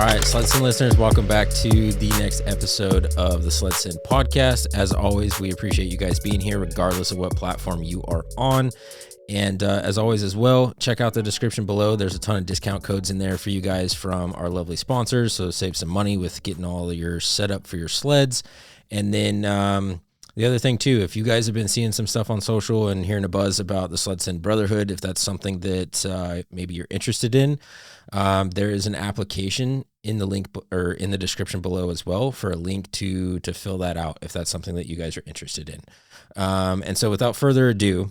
All right, Sled Send listeners, welcome back to the next episode of the Sled Send podcast. As always, we appreciate you guys being here, regardless of what platform you are on. And as always as well, check out the description below. There's a ton of discount codes in there for you guys from our lovely sponsors. So save some money with getting all of your setup for your sleds. And then the other thing too, if you guys have been seeing some stuff on social and hearing a buzz about the Sled Send Brotherhood, if that's something that maybe you're interested in, there is an application in the link or in the description below as well for a link to fill that out if that's something that you guys are interested in. And so without further ado,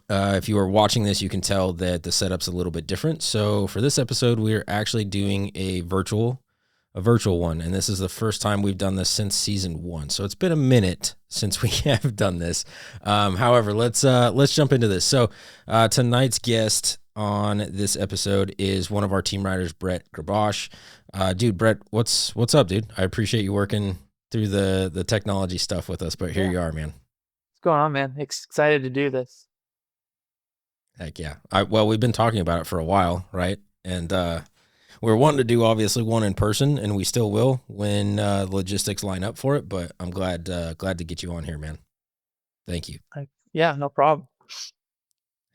if you are watching this, you can tell that the setup's a little bit different. So for this episode, we're actually doing a virtual one. And this is the first time we've done this since season 1. So it's been a minute since we have done this. However, let's jump into this. So tonight's guest on this episode is one of our team riders, Brett Grabosh. Dude, Brett, what's up, dude? I appreciate you working through the technology stuff with us, but here you are, man. What's going on, man? Excited to do this. Heck yeah. Well, we've been talking about it for a while, right? And we're wanting to do obviously one in person, and we still will when logistics line up for it. But I'm glad to get you on here, man. Thank you. Yeah, no problem.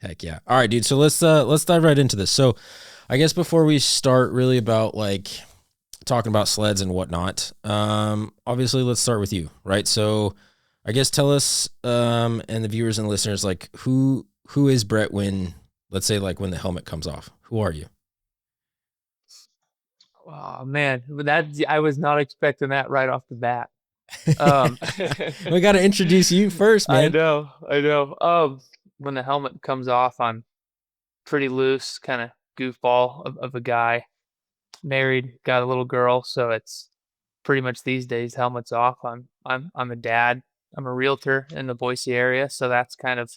Heck yeah. All right, dude. So let's dive right into this. So I guess before we start really about like talking about sleds and whatnot, obviously let's start with you, right? So I guess tell us and the viewers and listeners, like who is Brett when, let's say, like when the helmet comes off? Who are you? Oh man, I was not expecting that right off the bat. We got to introduce you first, man. I know. When the helmet comes off, I'm pretty loose, kind of goofball of a guy. Married, got a little girl, so it's pretty much these days helmets off. I'm a dad. I'm a realtor in the Boise area, so that's kind of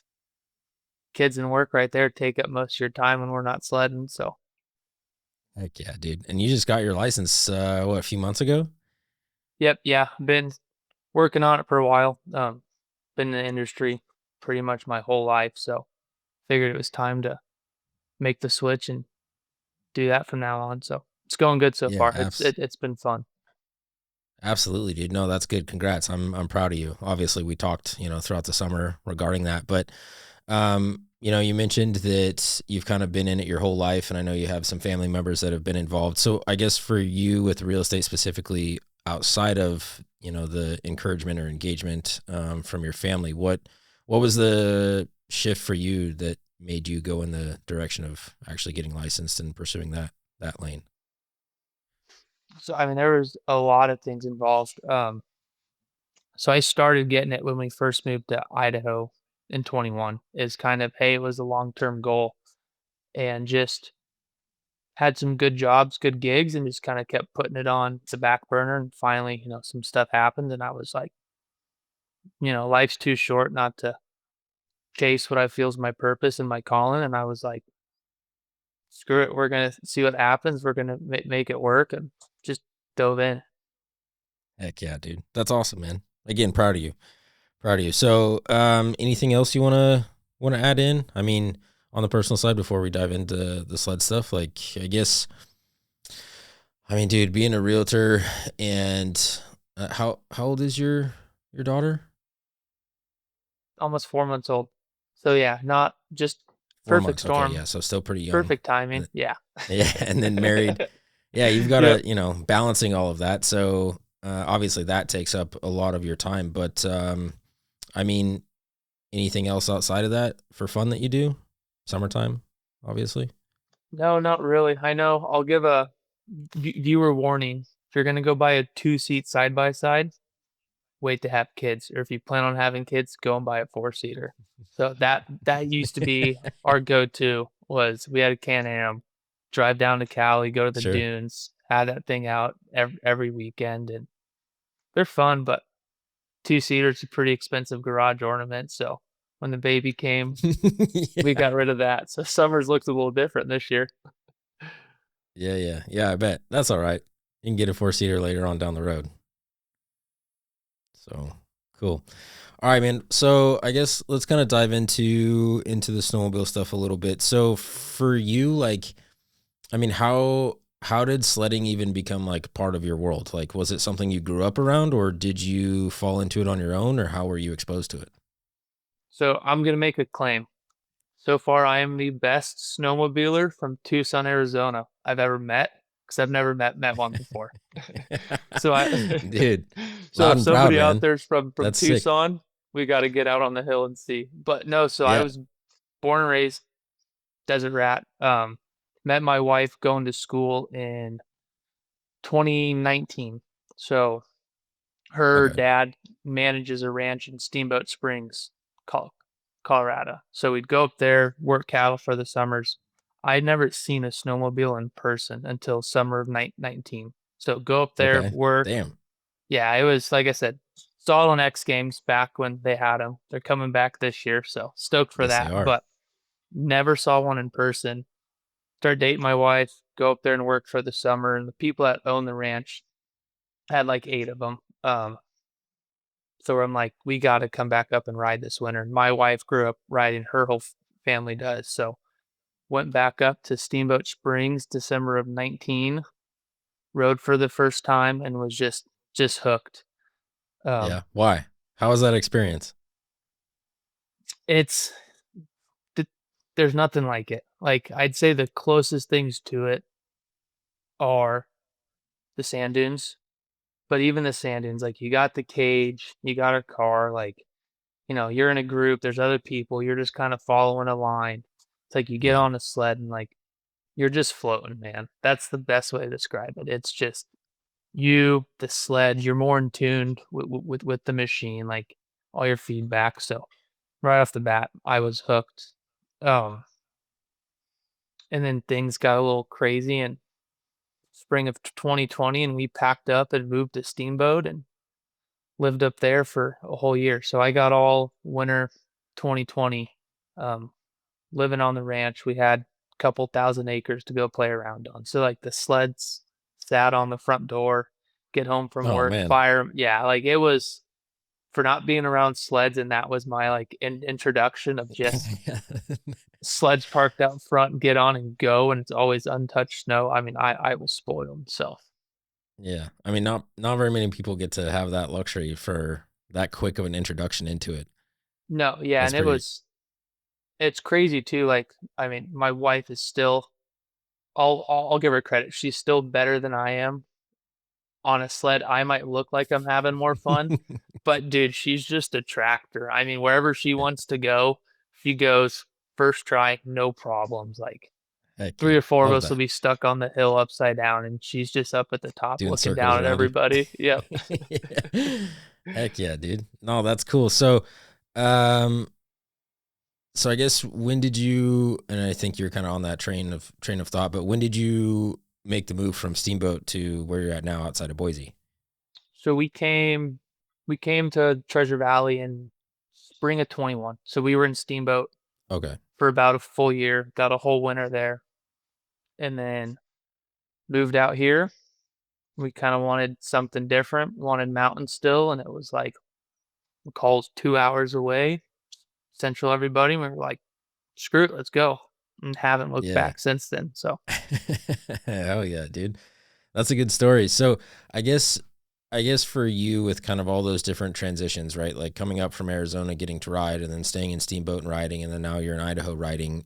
kids and work right there take up most of your time when we're not sledding. So. Heck yeah, dude. And you just got your license, a few months ago? Yep. Yeah. Been working on it for a while. Been in the industry pretty much my whole life. So figured it was time to make the switch and do that from now on. So it's going good so far. It's been fun. Absolutely, dude. No, that's good. Congrats. I'm proud of you. Obviously we talked, throughout the summer regarding that, but, you mentioned that you've kind of been in it your whole life, and I know you have some family members that have been involved. So I guess for you with real estate specifically, outside of, the encouragement or engagement from your family, what was the shift for you that made you go in the direction of actually getting licensed and pursuing that lane? So, I mean, there was a lot of things involved. So I started getting it when we first moved to Idaho in 21 is kind of, hey, it was a long-term goal and just had some good jobs, good gigs, and just kind of kept putting it on the back burner. And finally, some stuff happened, and I was like, life's too short not to chase what I feel is my purpose and my calling. And I was like, screw it, we're gonna see what happens. We're gonna make it work, and just dove in. Heck yeah, dude. That's awesome, man. Again, proud of you. So, anything else you want to add in? I mean, on the personal side before we dive into the sled stuff, like, dude, being a realtor and how old is your daughter? Almost 4 months old. So yeah, not just perfect storm. Okay, yeah, so still pretty young. Perfect timing. Yeah. Yeah, and then married. Yeah, you've got to, balancing all of that. So obviously that takes up a lot of your time. But anything else outside of that for fun that you do? Summertime, obviously. No, not really. I know. I'll give a viewer warning. If you're gonna go buy a 2-seat side by side, wait to have kids. Or if you plan on having kids, go and buy a 4-seater. So that used to be our go-to. Was we had a Can-Am, drive down to Cali, go to the dunes, have that thing out every weekend, and they're fun. But 2-seater's a pretty expensive garage ornament. So when the baby came, we got rid of that. So summers looks a little different this year. Yeah. I bet that's all right. You can get a 4-seater later on down the road. So cool. All right, man. So I guess let's kind of dive into the snowmobile stuff a little bit. So for you, like, how how did sledding even become like part of your world? Like, was it something you grew up around, or did you fall into it on your own, or how were you exposed to it? So I'm gonna make a claim. So far, I am the best snowmobiler from Tucson, Arizona I've ever met, because I've never met one before. So I, Dude, so loud if and proud, somebody out man. there's from That's sick. Tucson, we got to get out on the hill and see. But no, so I Yeah. was born and raised Desert Rat. Met my wife going to school in 2019. So her Okay. dad manages a ranch in Steamboat Springs, Colorado. So we'd go up there, work cattle for the summers. I'd never seen a snowmobile in person until summer of 19. So go up there, Okay. work. Damn. Yeah, it was like I said, saw it on X Games back when they had them. They're coming back this year, so stoked for Yes, they that. are. But never saw one in person. Started dating my wife, go up there and work for the summer, and the people that own the ranch had like 8 of them. So I'm like, we got to come back up and ride this winter. My wife grew up riding; her whole family does. So went back up to Steamboat Springs December of 19, rode for the first time, and was just hooked. Um, Yeah. Why? How was that experience? it's th- there's nothing like it. Like I'd say the closest things to it are the sand dunes, but even the sand dunes, like you got the cage, you got a car, like you're in a group, there's other people, you're just kind of following a line. It's like you get Yeah. on a sled and like you're just floating, man. That's the best way to describe it. It's just you, the sled, you're more in tune with the machine, like all your feedback. So right off the bat, I was hooked. Um, and then things got a little crazy in spring of 2020, and we packed up and moved to Steamboat and lived up there for a whole year. So I got all winter 2020 um, living on the ranch. We had a couple thousand acres to go play around on. So like the sleds sat on the front door, get home from Oh work, man. fire. Yeah, like it was for not being around sleds, and that was my like introduction of just sleds parked out front, get on and go, and it's always untouched snow. I mean, I was spoiled. So Yeah. I mean, not very many people get to have that luxury for that quick of an introduction into it. no, yeah, That's and pretty. it's crazy too. Like I mean, my wife is still. I'll give her credit. She's still better than I am on a sled. I might look like I'm having more fun, but dude, she's just a tractor. I mean, wherever she Yeah. wants to go, she goes first try, no problems. Like Heck three yeah. or four of Love us will that. be stuck on the hill upside down, and she's just up at the top Doing looking circles down at around you. everybody. Yep. Yeah. Heck yeah, dude. No, that's cool. Um, so I guess when did you, and I think you're kind of on that train of thought, but when did you make the move from Steamboat to where you're at now outside of Boise? So we came to Treasure Valley in spring of 21. So we were in Steamboat Okay. for about a full year, got a whole winter there, and then moved out here. We kind of wanted something different, wanted mountain still, and it was like McCall's 2 hours away, central everybody. We were like, screw it, let's go. And haven't looked Yeah. back since then. So Hell yeah, dude. That's a good story. So I guess I guess for you with kind of all those different transitions, right? Like coming up from Arizona, getting to ride, and then staying in Steamboat and riding, and then now you're in Idaho riding.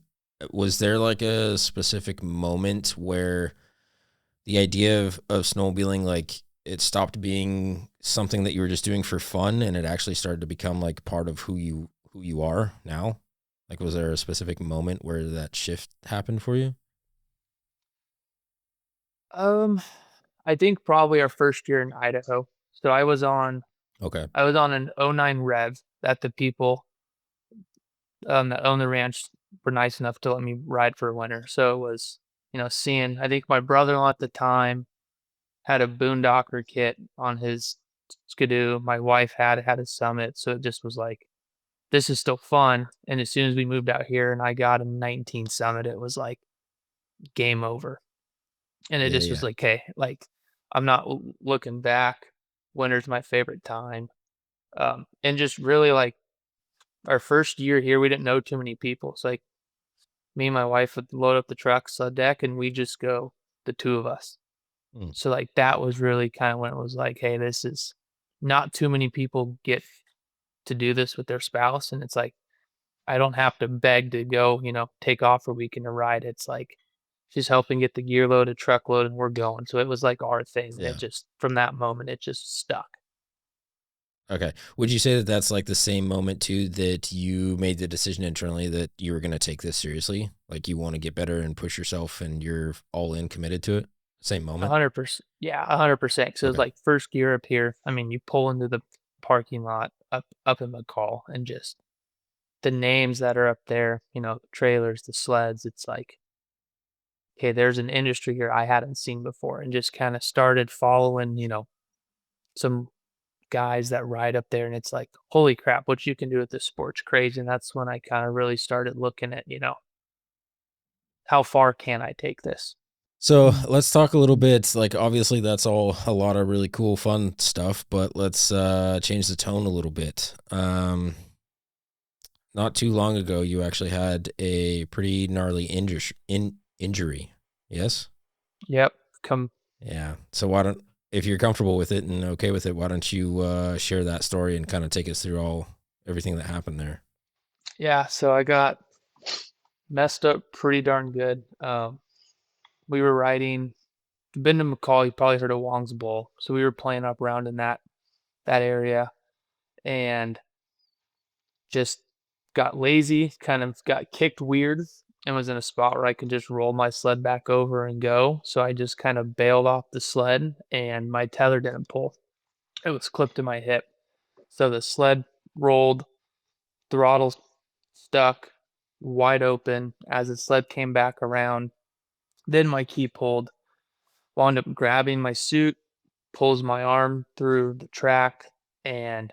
Was there like a specific moment where the idea of snowmobiling, like it stopped being something that you were just doing for fun, and it actually started to become like part of who you are now? Like, was there a specific moment where that shift happened for you? um I think probably our first year in Idaho. So Okay. I was on an '09 Rev that the people that own the ranch were nice enough to let me ride for a winter. So it was, seeing I think my brother-in-law at the time had a boondocker kit on his skidoo. My wife had a summit, so it just was like this is still fun. And as soon as we moved out here and I got a 19 summit, it was like game over. And it Yeah, just was yeah. like, hey, like I'm not looking back. Winter's my favorite time. And just really like our first year here, we didn't know too many people. It's like me and my wife would load up the truck, sled deck, and we just go. the two of us. Mm, So like that was really kind of when it was like, hey, this is not too many people get to do this with their spouse, and it's like I don't have to beg to go, take off for a weekend to ride. It's like she's helping get the gear loaded, truck loaded, and we're going. So it was like our thing, and it yeah. just from that moment it just stuck. Okay. Would you say that that's like the same moment too that you made the decision internally that you were going to take this seriously? Like you want to get better and push yourself and you're all in committed to it? Same A moment? 100%. Yeah, 100%. So it was Okay. like first gear up here. I mean, you pull into the parking lot up in McCall, and just the names that are up there, trailers, the sleds. It's like, okay, there's an industry here I hadn't seen before, and just kind of started following, some guys that ride up there, and it's like, holy crap, what you can do with this sport's crazy. And that's when I kind of really started looking at, how far can I take this? So let's talk a little bit. Like, obviously, that's all a lot of really cool, fun stuff, but let's change the tone a little bit. Not too long ago, you actually had a pretty gnarly injury. Yes? Yep. Come. Yeah. So why don't, if you're comfortable with it and okay with it, why don't you share that story and kind of take us through everything that happened there? Yeah. So I got messed up pretty darn good. We were riding. Been to McCall, you probably heard of Wong's Bowl. So we were playing up around in that area, and just got lazy, kind of got kicked weird, and was in a spot where I could just roll my sled back over and go. So I just kind of bailed off the sled, and my tether didn't pull. It was clipped to my hip. So the sled rolled, throttle stuck wide open. As the sled came back around, then my key pulled. Wound up grabbing my suit, pulls my arm through the track, and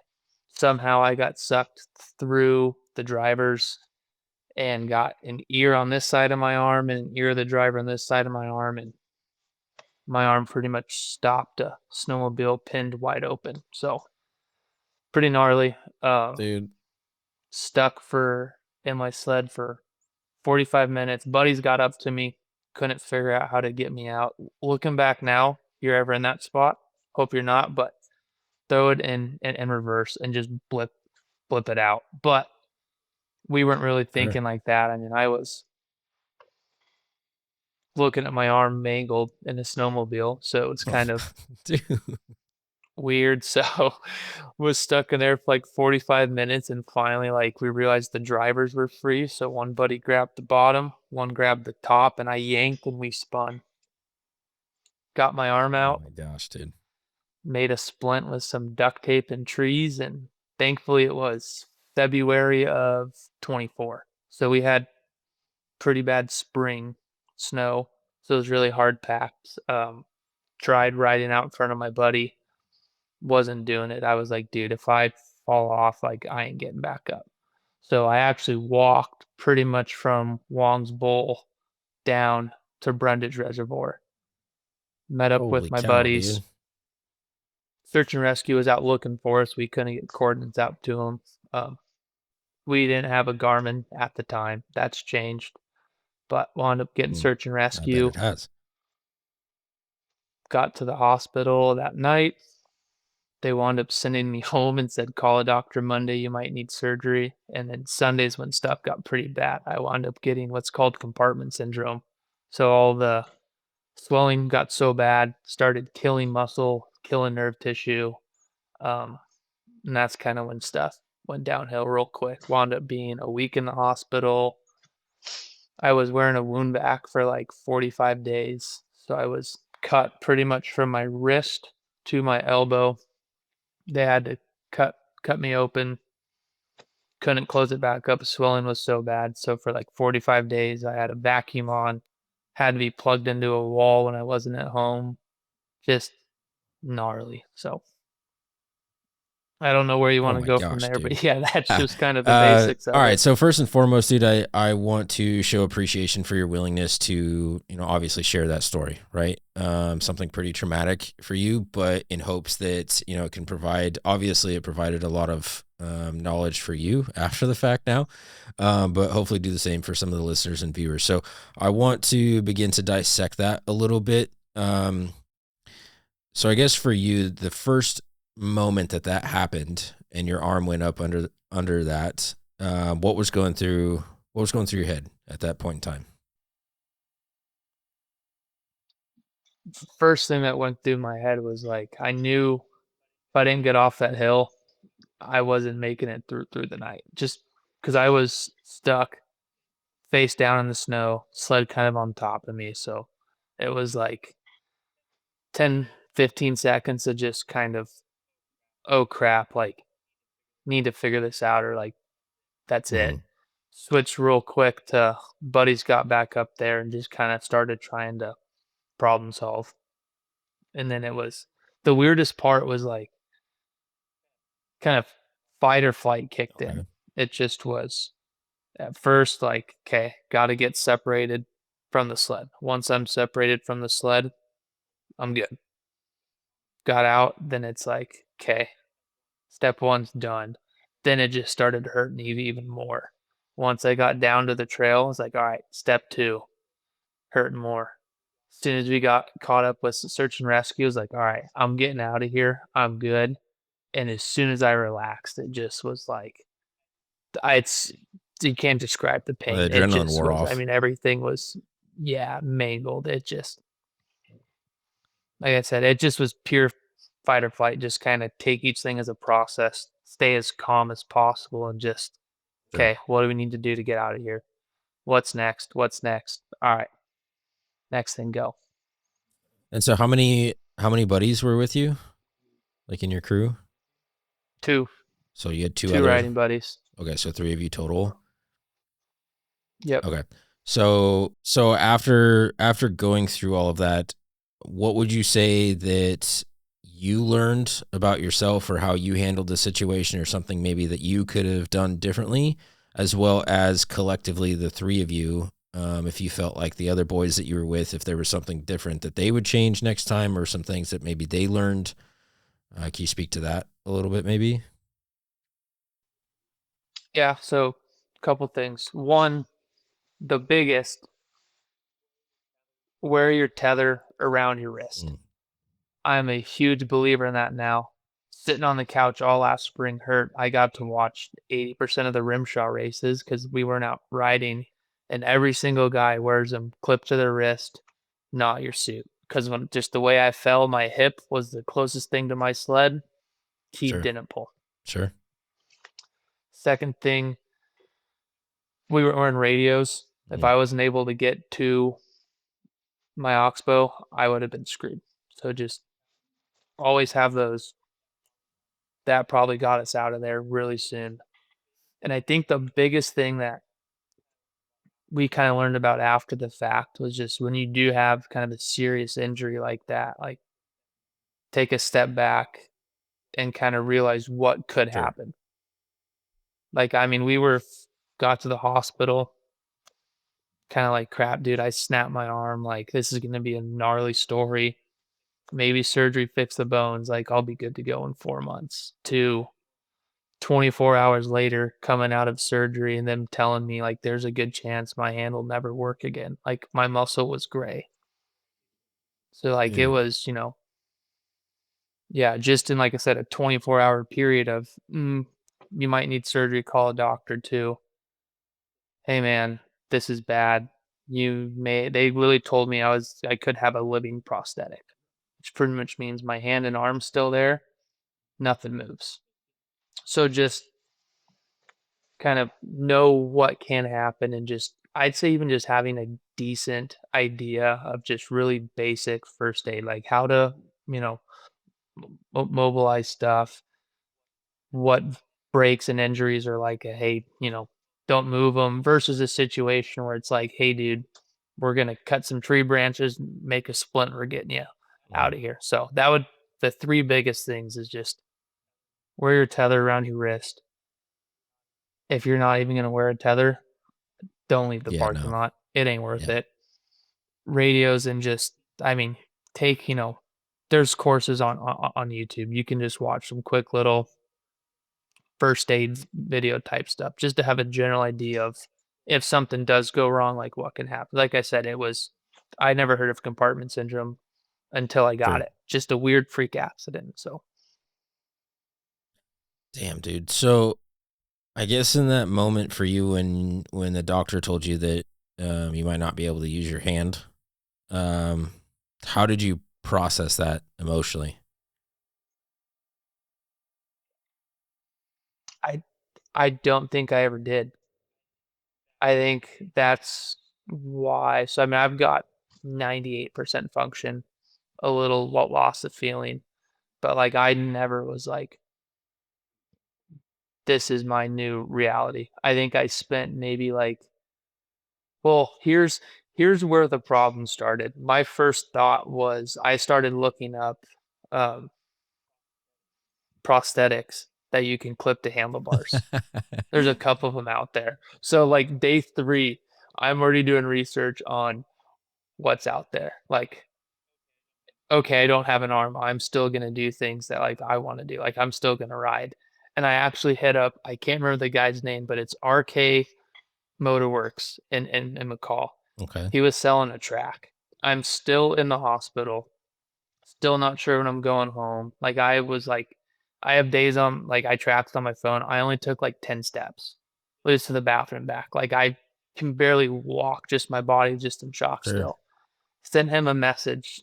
somehow I got sucked through the drivers and got an ear on this side of my arm and an ear of the driver on this side of my arm, and my arm pretty much stopped a snowmobile pinned wide open. So pretty gnarly. Dude. Stuck for in my sled for 45 minutes. Buddies got up to me, couldn't figure out how to get me out. Looking back now, if you're ever in that spot, hope you're not, but throw it in reverse and just blip it out. But we weren't really Sure. thinking like that. I mean, I was looking at my arm mangled in a snowmobile, so it's kind of Dude. weird. So was stuck in there for like 45 minutes, and finally like we realized the drivers were free. So one buddy grabbed the bottom, one grabbed the top, and I yanked and we spun. Got my arm Oh out, my gosh, dude. made a splint with some duct tape and trees, and thankfully it was February of 24. So we had pretty bad spring snow. So it was really hard packed. Tried riding out in front of my buddy, wasn't doing it. I was like, dude, if I fall off, like I ain't getting back up. So I actually walked pretty much from Wong's Bowl down to Brundage Reservoir. Met up with Holy my cow, buddies. dude. Search and rescue was out looking for us. We couldn't get coordinates out to them. We didn't have a Garmin at the time. That's changed. But wound up getting Mm, search and I bet rescue. it has. Got to the hospital that night. They wound up sending me home and said, call a doctor Monday, you might need surgery. And then Sundays, when stuff got pretty bad, I wound up getting what's called compartment syndrome. So all the swelling got so bad, started killing muscle, killing nerve tissue. Um, and that's kind of when stuff went downhill real quick. Wound up being a week in the hospital. I was wearing a wound vac for like 45 days. So I was cut pretty much from my wrist to my elbow. They had to cut me open. Couldn't close it back up. Swelling was so bad. So for like 45 days, I had a vacuum on. Had to be plugged into a wall when I wasn't at home. Just gnarly. So I don't know where you Oh want to my go from gosh, there, dude. but yeah, that's Ah, just kind of the basics all of right. it. So first and foremost, dude, I want to show appreciation for your willingness to, obviously share that story, right? Something pretty traumatic for you, but in hopes that, it can provide, obviously it provided a lot of knowledge for you after the fact now, but hopefully do the same for some of the listeners and viewers. So I want to begin to dissect that a little bit. So I guess for you, the first moment that happened and your arm went up under that, what was going through your head at that point in time? First thing that went through my head was like I knew if I didn't get off that hill, I wasn't making it through the night. Just because I was stuck face down in the snow, sled kind of on top of me. So it was like 10, 15 seconds of just kind of, oh crap, like need to figure this out or like that's it. Mm-hmm. Switched real quick to buddies got back up there and just kind of started trying to problem solve. And then it was the weirdest part was like kind of fight or flight kicked in. Okay. It just was at first like, okay, got to get separated from the sled. Once I'm separated from the sled, I'm good. Got out, then it's like, okay, step one's done. Then it just started hurting me even more. Once I got down to the trail, I was like, all right, step two, hurting more. As soon as we got caught up with search and rescue, I was like, all right, I'm getting out of here. I'm good. And as soon as I relaxed, it just was like, it's, you can't describe the Well, the pain. It adrenaline just wore was, I off. mean, everything was, yeah, mangled. It just, like I said, it just was pure fight or flight. Just kind of take each thing as a process, stay as calm as possible, and just, Sure. okay, what do we need to do to get out of here? What's next? What's next? All right, next thing, go. And so how many buddies were with you, like in your crew? Two, So you had two two other. riding buddies. Okay, so three of you total. Yep. Okay. So after going through all of that, what would you say that you learned about yourself or how you handled the situation or something maybe that you could have done differently, as well as collectively the three of you, if you felt like the other boys that you were with, if there was something different that they would change next time or some things that maybe they learned. Can you speak to that a little bit maybe? Yeah. So, a couple things. One, the biggest, wear your tether around your wrist. Mm, I'm a huge believer in that now. Sitting on the couch all last spring hurt. I got to watch 80% of the rimshaw races because we weren't out riding, and every single guy wears them clipped to their wrist, not your suit. Because when just the way I fell, my hip was the closest thing to my sled. He sure. didn't pull. Sure. Second thing, we were wearing radios. If Mm, I wasn't able to get to my oxbow, I would have been screwed. So just always have those. That probably got us out of there really soon. And I think the biggest thing that we kind of learned about after the fact was just when you do have kind of a serious injury like that, like take a step back and kind of realize what could sure. happen. Like, I mean, got to the hospital, kind of like, crap, dude, I snapped my arm. Like, this is going to be a gnarly story. Maybe surgery fix the bones. Like, I'll be good to go in 4 months. To 24 hours later, coming out of surgery and them telling me, like, there's a good chance my hand will never work again. Like, my muscle was gray. So, like, it Dude. was, yeah, just in, like I said, a 24-hour period of, you might need surgery, call a doctor too. Hey, man, this is bad. They really told me I could have a living prosthetic, which pretty much means my hand and arm's still there, nothing moves. So just kind of know what can happen and just, I'd say even just having a decent idea of just really basic first aid, like how to, you know, mobilize stuff, what breaks and injuries are like a, hey, don't move them versus a situation where it's like, hey, dude, we're going to cut some tree branches, make a splint, we're getting you Mm, out of here. So the three biggest things is just wear your tether around your wrist. If you're not even gonna wear a tether, don't leave the Yeah, parking no. lot. It ain't worth Yeah, it. Radios and just, I mean, take, there's courses on YouTube. You can just watch some quick little first aid video type stuff just to have a general idea of if something does go wrong, like what can happen. Like I said, I never heard of compartment syndrome until I got sure. it. Just a weird freak accident. So Damn, dude. So I guess in that moment for you, when the doctor told you that you might not be able to use your hand, um, how did you process that emotionally? I I don't think I ever did. I think that's why. So I mean, I've got 98% function, a little loss of feeling, but like I never was like, this is my new reality. I think I spent maybe like, well, here's where the problem started. My first thought was I started looking up um, prosthetics that you can clip to handlebars. There's a couple of them out there. So like day 3, I'm already doing research on what's out there. Like, okay, I don't have an arm. I'm still gonna do things that like I want to do. Like I'm still gonna ride. And I actually hit up, I can't remember the guy's name, but it's RK Motorworks in McCall. Okay, He was selling a track. I'm still in the hospital. Still not sure when I'm going home. Like I was like, I have days on like I tracked on my phone. I only took like 10 steps, at least to the bathroom back. Like I can barely walk. Just my body's just in shock sure. still. Sent him a message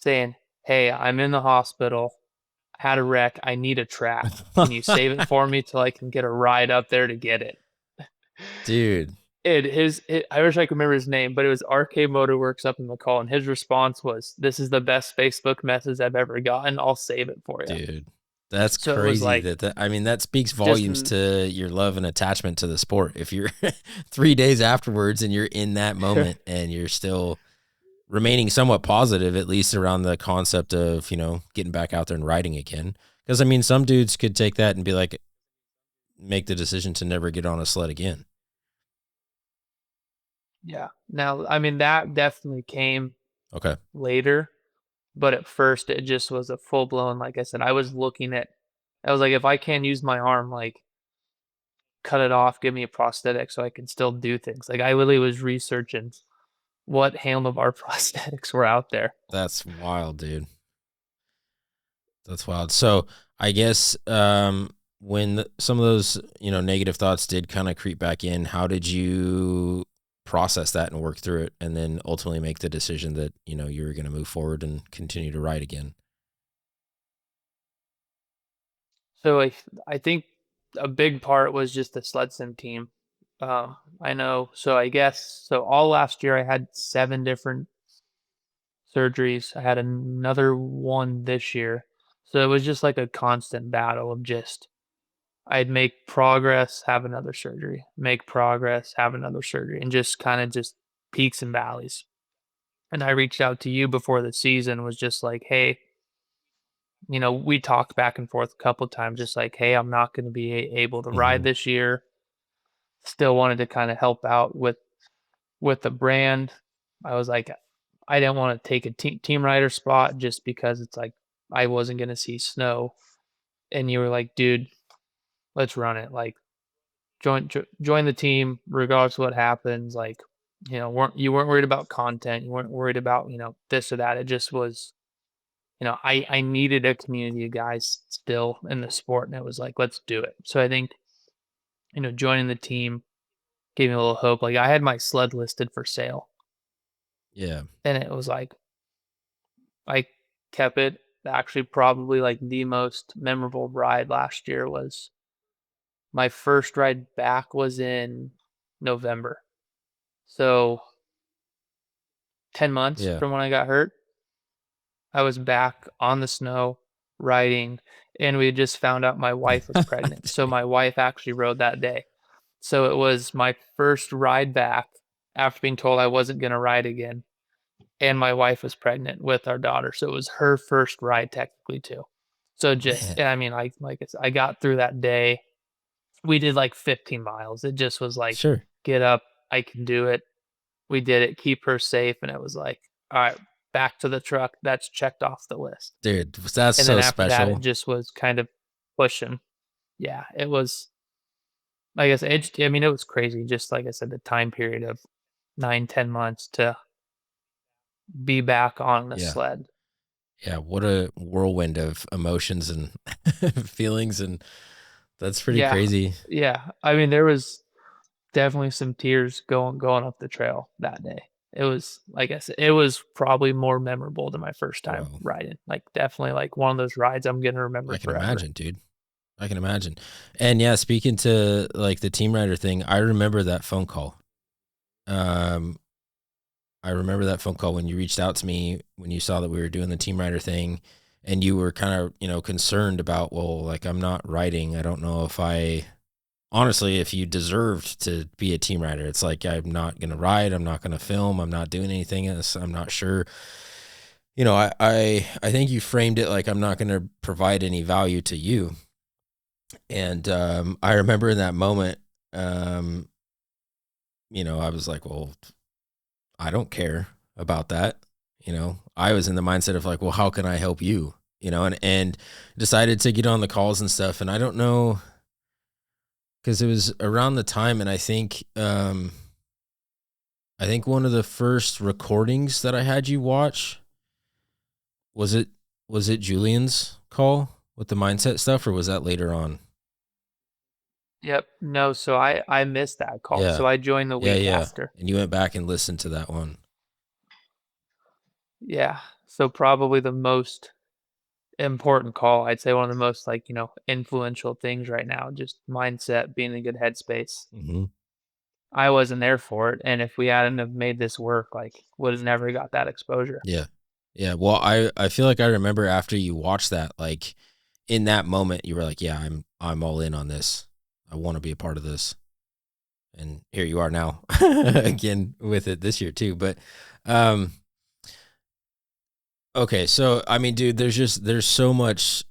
saying, "Hey, I'm in the hospital. I had a wreck. I need a track. Can you save it for me till I can get a ride up there to get it?" Dude, I wish I could remember his name, but it was RK Motorworks up in McCall, and his response was, "This is the best Facebook message I've ever gotten. I'll save it for you." dude, that's So it was crazy. like I mean, that speaks just volumes to your love and attachment to the sport. If you're 3 days afterwards and you're in that moment and you're still remaining somewhat positive, at least around the concept of, getting back out there and riding again. Because, I mean, some dudes could take that and be like, make the decision to never get on a sled again. yeah. Now, I mean that definitely came Okay. later, but at first it just was a full blown. Like I said, I was like, if I can't use my arm, like cut it off, give me a prosthetic so I can still do things. Like I literally was researching what handlebar prosthetics were out there. That's wild, dude. That's wild. So I guess when some of those negative thoughts did kind of creep back in, how did you process that and work through it, and then ultimately make the decision that you were going to move forward and continue to ride again? So I think a big part was just the sled sim team. I know. So I guess so. All last year I had 7 different surgeries. I had another one this year. So it was just like a constant battle of just I'd make progress, have another surgery, make progress, have another surgery, and just kind of just peaks and valleys. And I reached out to you before the season, was just like, hey, we talked back and forth a couple times, just like, hey, I'm not going to be able to ride Hmm. this year. Still wanted to kind of help out with the brand. I was like, I didn't want to take a team rider spot just because it's like I wasn't going to see snow. And you were like, dude, let's run it. Like, join the team regardless of what happens. Like, you weren't worried about content. You weren't worried about this or that. It just was, I needed a community of guys still in the sport, and it was like, let's do it. So I think joining the team gave me a little hope. Like I had my sled listed for sale, Yeah. and it was like I kept it. Actually, probably like the most memorable ride last year was my first ride back was in November. So 10 months Yeah. from when I got hurt, I was back on the snow riding, and we had just found out my wife was pregnant. So my wife actually rode that day. So it was my first ride back after being told I wasn't going to ride again. And my wife was pregnant with our daughter. So it was her first ride technically too. So just, Man, I mean, like I said, I got through that day. We did like 15 miles. It just was like, sure. get up, I can do it. We did it, keep her safe, and it was like, all right, back to the truck. That's checked off the list. Dude, that's And then so after that, it special. just was kind of pushing. Yeah, it was. Like I said, I mean, it was crazy. Just like I said, the time period of 9, 10 months to be back on the Yeah. sled. Yeah, what a whirlwind of emotions and feelings, and that's pretty Yeah, crazy, yeah. I mean, there was definitely some tears going up the trail that day. It was like I said, it was probably more memorable than my first time bro. riding. Like definitely like one of those rides I'm gonna remember I can forever. imagine, dude. I can imagine. And yeah, speaking to like the team rider thing, I remember that phone call. Um, I remember that phone call when you reached out to me when you saw that we were doing the team rider thing, and you were kind of, concerned about, well, like I'm not riding. I don't know if I honestly, if you deserved to be a team rider. It's like I'm not gonna ride, I'm not gonna film, I'm not doing anything else. I'm not sure. I think you framed it like I'm not gonna provide any value to you. And I remember in that moment, um, I was like, well, I don't care about that. I was in the mindset of like, well, how can I help you? And decided to get on the calls and stuff. And I don't know, because it was around the time, and I think one of the first recordings that I had you watch was it Julian's call with the mindset stuff, or was that later on? Yep. No, so I missed that call. Yeah, So I joined the yeah, week yeah. after. And you went back and listened to that one. Yeah. So probably the most important call. I'd say one of the most like, influential things right now, just mindset, being in a good headspace. Hmm. I wasn't there for it, and if we hadn't have made this work, like, would have never got that exposure. Yeah, yeah. Well, I feel like I remember after you watched that, like in that moment, you were like, yeah, I'm all in on this. I want to be a part of this. And here you are now again with it this year too. But um okay, so I mean, dude, there's so much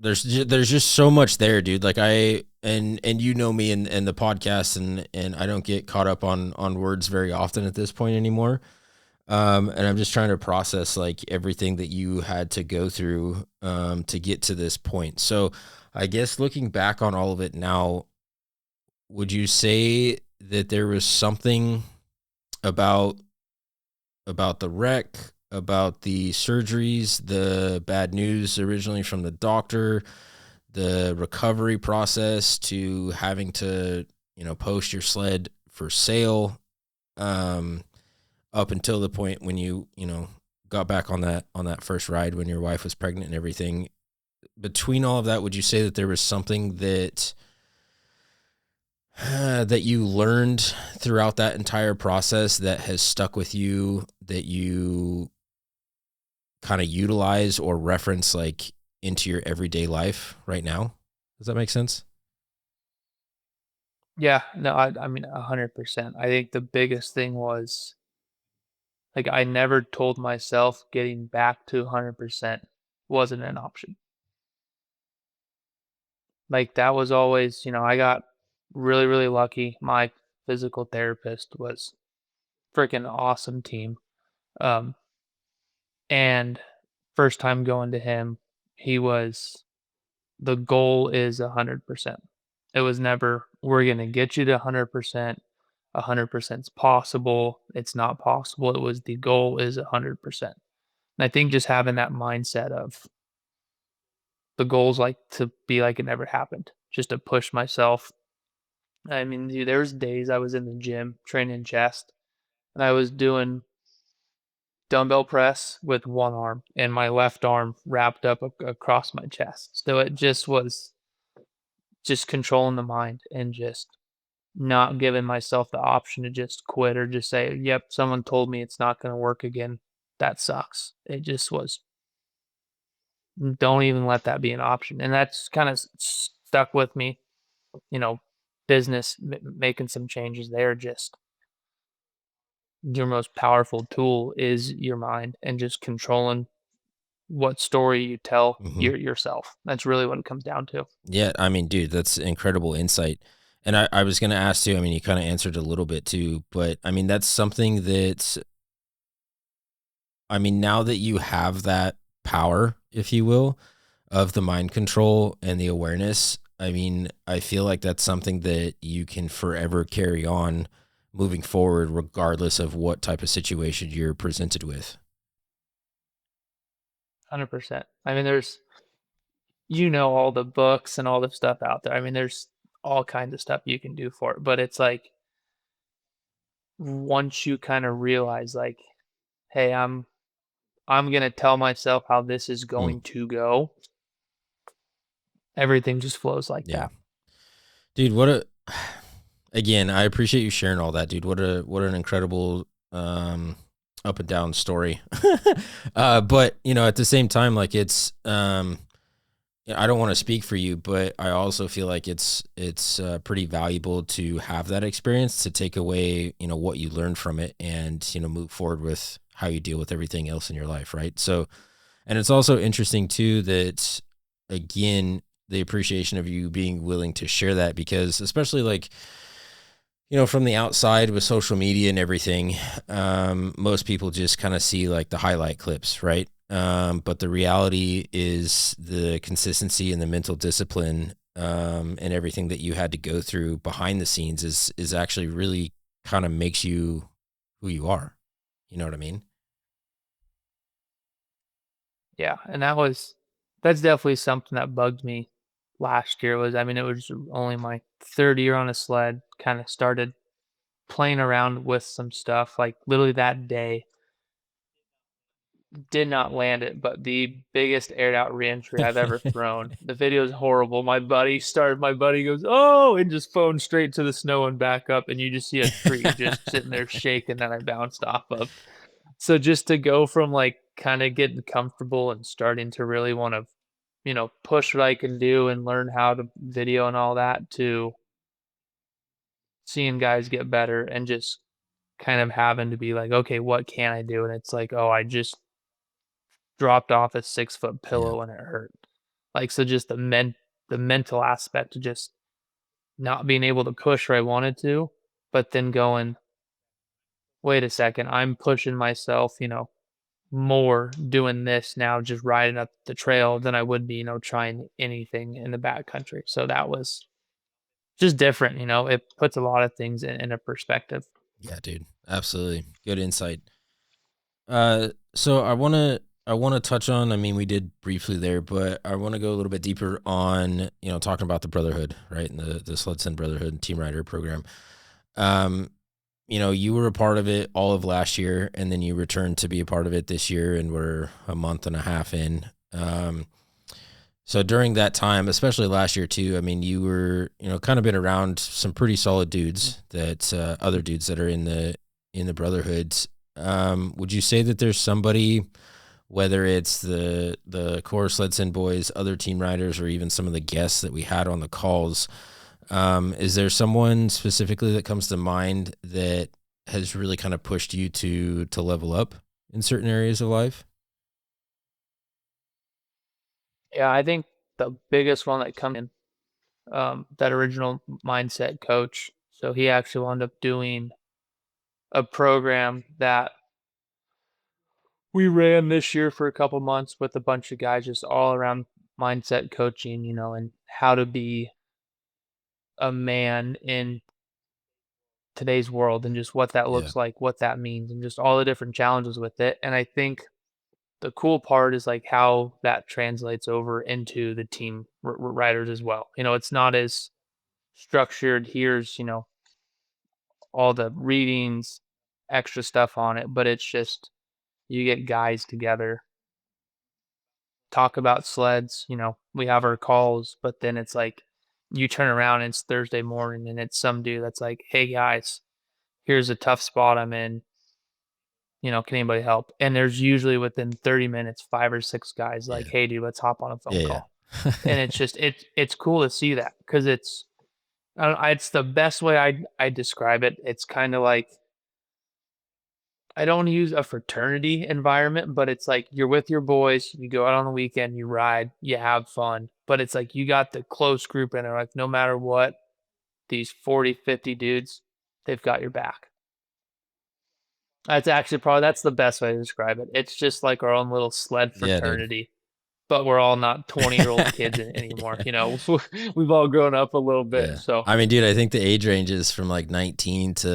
there's just so much there, dude. Like and you know me and the podcast, and I don't get caught up on words very often at this point anymore. And I'm just trying to process like everything that you had to go through to get to this point. So I guess looking back on all of it now, would you say that there was something about the wreck, about the surgeries, the bad news originally from the doctor, the recovery process to having to, post your sled for sale, um, up until the point when you got back on that first ride when your wife was pregnant and everything. Between all of that, would you say that there was something that that you learned throughout that entire process that has stuck with you, that you kind of utilize or reference like into your everyday life right now? Does that make sense? Yeah, no, I mean, 100%. I think the biggest thing was, like, I never told myself getting back to 100% wasn't an option. Like, that was always, I got really, really lucky. My physical therapist was freaking awesome team. Um, and first time going to him, he was the goal is 100%. It was never, we're going to get you to 100%. 100% is possible. It's not possible. It was the goal is 100%. And I think just having that mindset of the goals like to be like it never happened, just to push myself. I mean, dude, there was days I was in the gym training chest and I was doing dumbbell press with one arm and my left arm wrapped up across my chest. So it just was just controlling the mind and just not giving myself the option to just quit or just say, "Yep, someone told me it's not gonna work again. That sucks." It just was, don't even let that be an option, and that's kinda stuck with me, you know, business, making some changes there, just your most powerful tool is your mind and just controlling what story you tell Hmm. yourself. That's really what it comes down to. Yeah, I mean, dude, that's incredible insight. And I was going to ask too, I mean, you kind of answered a little bit too, but I mean, that's something that, I mean, now that you have that power, if you will, of the mind control and the awareness, I mean, I feel like that's something that you can forever carry on moving forward, regardless of what type of situation you're presented with. 100%. I mean, all the books and all the stuff out there. I mean, there's all kinds of stuff you can do for it, but it's like once you kind of realize like, hey, I'm going to tell myself how this is Mm, going to go, everything just flows like yeah. that. Dude, what a again, I appreciate you sharing all that, dude. What an incredible up and down story. But you know, at the same time, like it's I don't want to speak for you, but I also feel like it's pretty valuable to have that experience to take away, you know, what you learned from it and, you know, move forward with how you deal with everything else in your life, right? So, and it's also interesting too that again, the appreciation of you being willing to share that because especially like, you know, from the outside with social media and everything, most people just kind of see like the highlight clips, right? But the reality is the consistency and the mental discipline and everything that you had to go through behind the scenes is actually really kind of makes you who you are. You know what I mean? Yeah. And that's definitely something that bugged me last year was, I mean, it was only my third year on a sled, kind of started playing around with some stuff like literally that day. Did not land it, but the biggest aired out reentry I've ever thrown. The video is horrible. My buddy goes, "Oh," and just phoned straight to the snow and back up, and you just see a tree just sitting there shaking that I bounced off of. So just to go from like kind of getting comfortable and starting to really want to, push what I can do and learn how to video and all that to seeing guys get better and just kind of having to be like, okay, what can I do? And it's like, oh, I just dropped off a 6-foot Yeah. pillow and it hurt. Like, so just the mental aspect of just not being able to push where I wanted to, but then going, wait a second, I'm pushing myself, more doing this now, just riding up the trail than I would be, trying anything in the backcountry. So that was just different, it puts a lot of things in a perspective. Yeah, dude. Absolutely. Good insight. So I want to touch on, I mean, we did briefly there, but I want to go a little bit deeper on, you know, talking about the brotherhood, right? And the Sled Send Brotherhood and Team Rider program. Um, you know, you were a part of it all of last year and then you returned to be a part of it this year and we're a month and a half in. So during that time, especially last year too, I mean, you were, you know, kind of been around some pretty solid dudes that other dudes that are in the brotherhoods. Would you say that there's somebody, whether it's the core Sled Send boys, other team riders, or even some of the guests that we had on the calls, is there someone specifically that comes to mind that has really kind of pushed you to level up in certain areas of life? Yeah, I think the biggest one that comes in, that original mindset coach. So he actually wound up doing a program that we ran this year for a couple months with a bunch of guys just all around mindset coaching, and how to be a man in today's world and just what that Yeah, looks like, what that means, and just all the different challenges with it. And I think the cool part is like how that translates over into the team riders as well. It's not as structured. Here's, all the readings, extra stuff on it, but it's just you get guys together, talk about sleds, we have our calls, but then it's like you turn around and it's Thursday morning and it's some dude that's like, "Hey guys, here's a tough spot I'm in. Can anybody help?" And there's usually within 30 minutes, 5 or 6 guys like, yeah, "Hey dude, let's hop on a phone yeah, call." And it's just it's cool to see that because it's the best way I describe it. It's kind of like I don't use a fraternity environment, but it's like you're with your boys, you go out on the weekend, you ride, you have fun. But it's like you got the close group in there, like no matter what, these 40, 50 dudes, they've got your back. That's actually probably that's the best way to describe it. It's just like our own little sled Yeah, dude. fraternity, but we're all not 20-year-old kids anymore. Yeah. You know, we've all grown up a little bit. Yeah. So I mean, dude, I think the age range is from like 19 to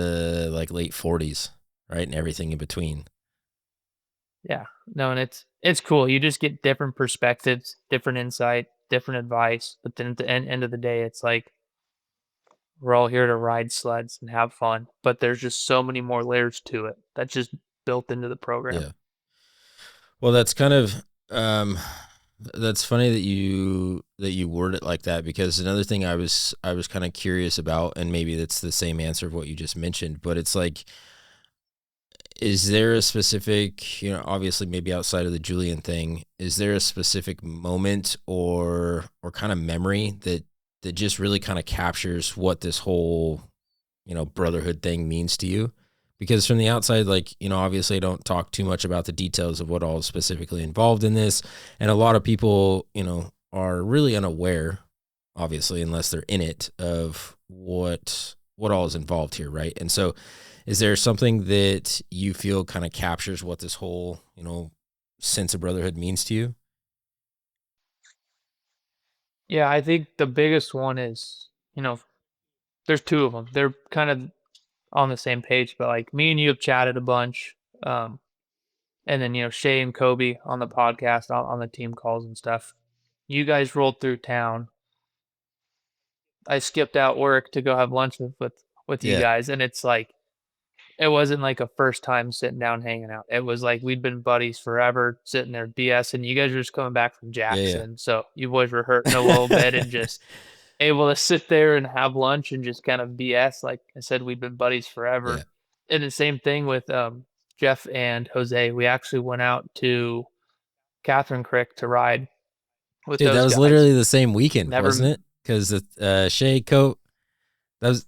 like late 40s, right? And everything in between. yeah, no, and it's cool. You just get different perspectives, different insight, different advice. But then at the end of the day, it's like we're all here to ride sleds and have fun. But there's just so many more layers to it that's just built into the program. Yeah. Well, that's kind of that's funny that you word it like that, because another thing I was kind of curious about, and maybe that's the same answer of what you just mentioned, but it's like, is there a specific, you know, obviously maybe outside of the Julian thing, is there a specific moment or kind of memory that just really kind of captures what this whole, you know, brotherhood thing means to you? Because from the outside, like, you know, obviously I don't talk too much about the details of what all is specifically involved in this. And a lot of people, you know, are really unaware, obviously, unless they're in it, of what all is involved here, right? And so is there something that you feel kind of captures what this whole, you know, sense of brotherhood means to you? Yeah, I think the biggest one is, there's two of them. They're kind of on the same page, but like me and you have chatted a bunch. Um, and then, Shay and Kobe on the podcast, on the team calls and stuff. You guys rolled through town. I skipped out work to go have lunch with you Yeah. guys, and it's like it wasn't like a first time sitting down hanging out. It was like we'd been buddies forever, sitting there BS, and you guys were just coming back from Yeah. Jackson, so you boys were hurting a little bit and just able to sit there and have lunch and just kind of BS. Like I said, we've been buddies Yeah. forever. And the same thing with Jeff and Jose. We actually went out to Catherine Creek to ride with Dude, that those was guys. literally the same weekend, Never, wasn't it? Because Shea Coat, that was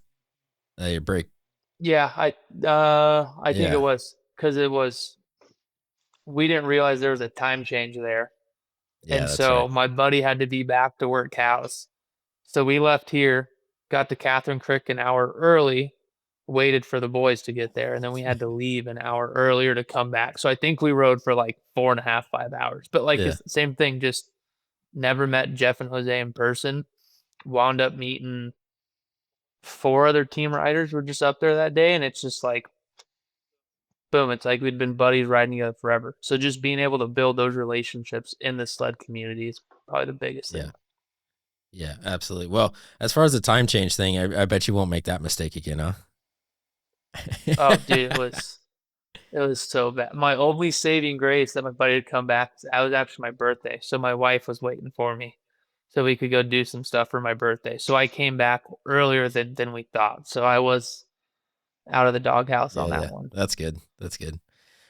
your break. yeah, I think it Yeah. was because it was we didn't realize there was a time change there, Yeah, and that's right. so my buddy had to be back to work cows. So we left here, got to Catherine Creek an hour early, waited for the boys to get there, and then we had to leave an hour earlier to come back. So I think we rode for like 4.5, 5 hours. But like Yeah. it's the same thing, just never met Jeff and Jose in person. Wound up meeting four other team riders were just up there that day, and it's just like boom, it's like we'd been buddies riding together forever. So just being able to build those relationships in the sled community is probably the biggest Yeah. thing. Yeah, absolutely. Well, as far as the time change thing, I bet you won't make that mistake again, huh? Oh, dude, it was so bad. My only saving grace that my buddy had come back, I was actually my birthday, so my wife was waiting for me, so we could go do some stuff for my birthday. So I came back earlier than we thought. So I was out of the doghouse Yeah, on yeah. that one. That's good. That's good.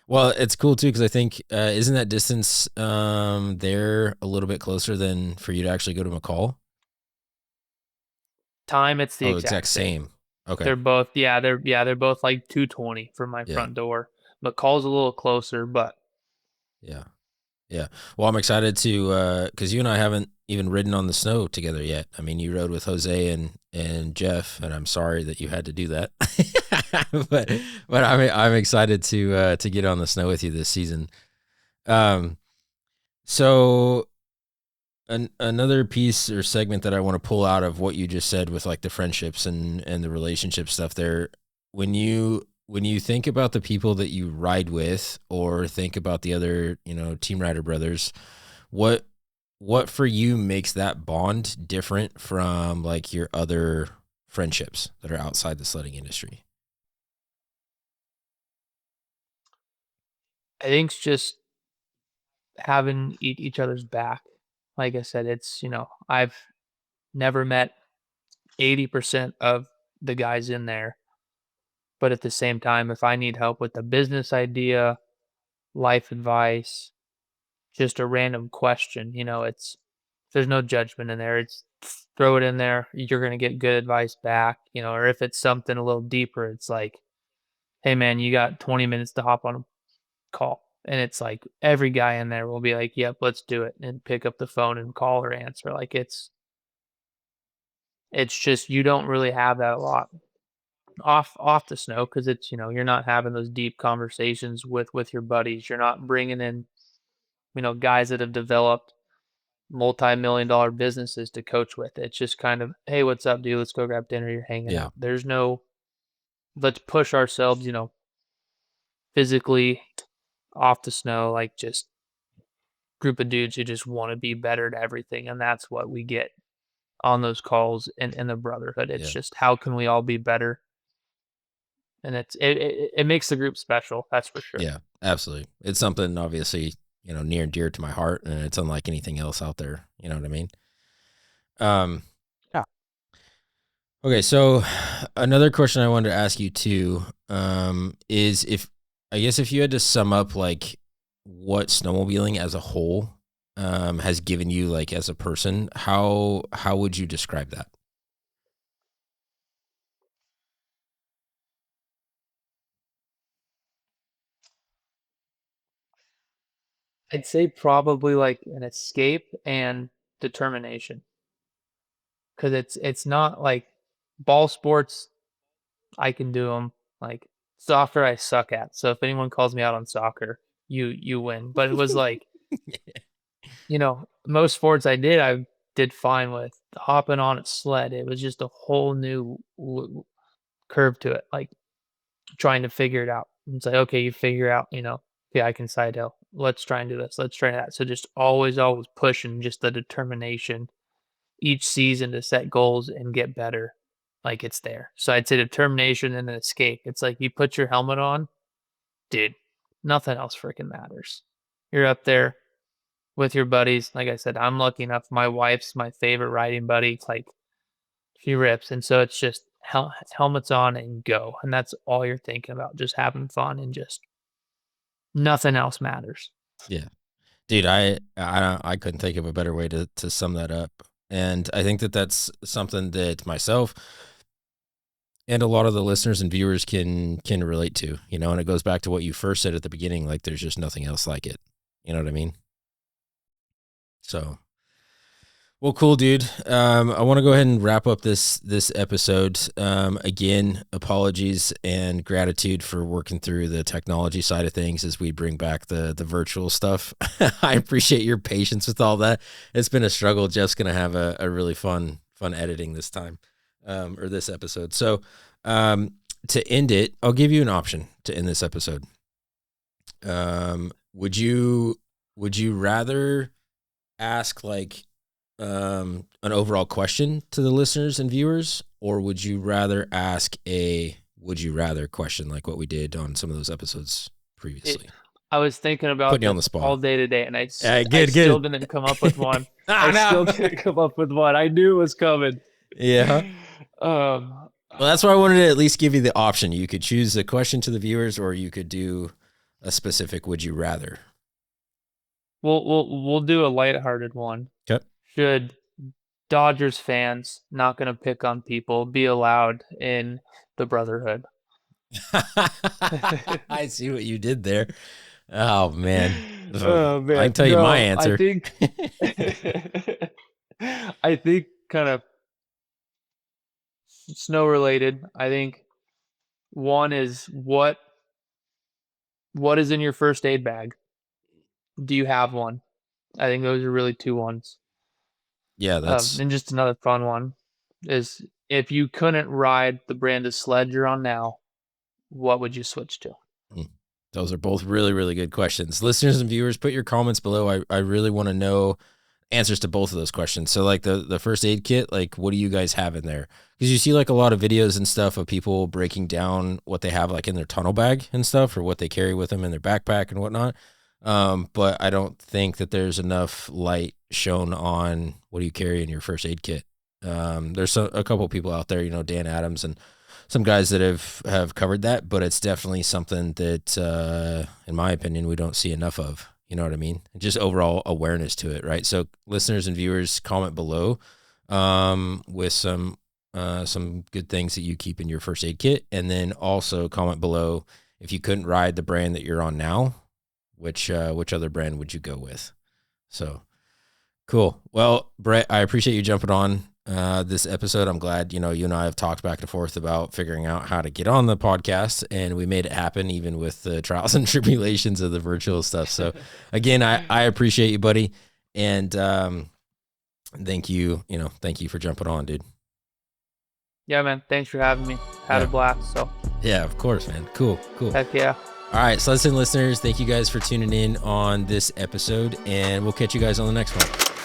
Well, it's cool too because I think isn't that distance there a little bit closer than for you to actually go to McCall? Time, it's the Oh, exact exact same. same. Okay. They're both, they're both like 220 from my Yeah. front door. McCall's a little closer, but Yeah. Yeah. Well, I'm excited to because you and I haven't even ridden on the snow together yet. I mean, you rode with Jose and Jeff, and I'm sorry that you had to do that. but I'm excited to get on the snow with you this season. Um, so another piece or segment that I want to pull out of what you just said with like the friendships and the relationship stuff there, when you think about the people that you ride with or think about the other, you know, team rider brothers, what what for you makes that bond different from like your other friendships that are outside the sledding industry? I think it's just having each other's back. Like I said, I've never met 80% of the guys in there. But at the same time, if I need help with a business idea, life advice, just a random question, there's no judgment in there. It's throw it in there. You're going to get good advice back, or if it's something a little deeper, it's like hey man, you got 20 minutes to hop on a call. And it's like every guy in there will be like, yep, let's do it, and pick up the phone and call or answer. Like it's just you don't really have that a lot off the snow because it's you're not having those deep conversations with your buddies. You're not bringing in guys that have developed multi-million dollar businesses to coach with. It's just kind of, hey, what's up, dude? Let's go grab dinner. You're hanging Yeah. out. There's no let's push ourselves, physically off the snow, like just group of dudes who just want to be better at everything. And that's what we get on those calls in the brotherhood. It's Yeah. just how can we all be better? And it makes the group special, that's for sure. Yeah, absolutely. It's something obviously, near and dear to my heart, and it's unlike anything else out there. You know what I mean? Um, Yeah. okay. So another question I wanted to ask you too, is if you had to sum up like what snowmobiling as a whole, has given you like as a person, how would you describe that? I'd say probably like an escape and determination. Cause it's not like ball sports. I can do them. Like soccer, I suck at. So if anyone calls me out on soccer, you win. But it was like, most sports I did fine with. Hopping on a sled, it was just a whole new curve to it. Like trying to figure it out. It's like, okay, you figure out, okay, I can side hill. Let's try and do this. Let's try that. So just always pushing, just the determination each season to set goals and get better. Like it's there. So I'd say determination and an escape. It's like you put your helmet on, dude, nothing else freaking matters. You're up there with your buddies. Like I said, I'm lucky enough. My wife's my favorite riding buddy. It's like she rips. And so it's just helmets on and go. And that's all you're thinking about, just having fun and just nothing else matters. Yeah. Dude, I couldn't think of a better way to sum that up. And I think that that's something that myself and a lot of the listeners and viewers can relate to, and it goes back to what you first said at the beginning, like there's just nothing else like it. You know what I mean? So, well, cool, dude. I want to go ahead and wrap up this episode. Again, apologies and gratitude for working through the technology side of things as we bring back the virtual stuff. I appreciate your patience with all that. It's been a struggle. Jeff's gonna have a really fun editing this time, or this episode. So, to end it, I'll give you an option to end this episode. Would you rather ask like an overall question to the listeners and viewers, or would you rather ask a would you rather question like what we did on some of those episodes previously? I was thinking about Putting you on the this all spot. day today, and I Good. still didn't come up with one. I still didn't come up with one. I knew it was coming. Yeah. Um, Well, that's why I wanted to at least give you the option. You could choose a question to the viewers, or you could do a specific would you rather. we'll do a lighthearted one. Okay. Should Dodgers fans, not gonna pick on people, be allowed in the Brotherhood? I see what you did there. Oh man. Oh I man, can tell you my no, answer. I think kind of snow related. I think one is what is in your first aid bag? Do you have one? I think those are really two ones. Yeah, that's And just another fun one is if you couldn't ride the brand of sled you're on now, what would you switch to? those are both really, really good questions. Listeners and viewers, put your comments below. I really want to know answers to both of those questions. So like the first aid kit, like what do you guys have in there? Because you see like a lot of videos and stuff of people breaking down what they have like in their tunnel bag and stuff, or what they carry with them in their backpack and whatnot. But I don't think that there's enough light shown on what do you carry in your first aid kit. There's a couple people out there, Dan Adams and some guys that have covered that, but it's definitely something that, in my opinion, we don't see enough of. You know what I mean? Just overall awareness to it, right? So listeners and viewers, comment below with some some good things that you keep in your first aid kit, and then also comment below if you couldn't ride the brand that you're on now, which other brand would you go with? So cool. Well, Brett, I appreciate you jumping on this episode. I'm glad, you and I have talked back and forth about figuring out how to get on the podcast, and we made it happen even with the trials and tribulations of the virtual stuff. So again, I appreciate you, buddy. And thank you for jumping on, dude. Yeah, man. Thanks for having me. Had a blast. So yeah, of course, man. Cool. Heck yeah. All right, Sled Send listeners, thank you guys for tuning in on this episode, and we'll catch you guys on the next one.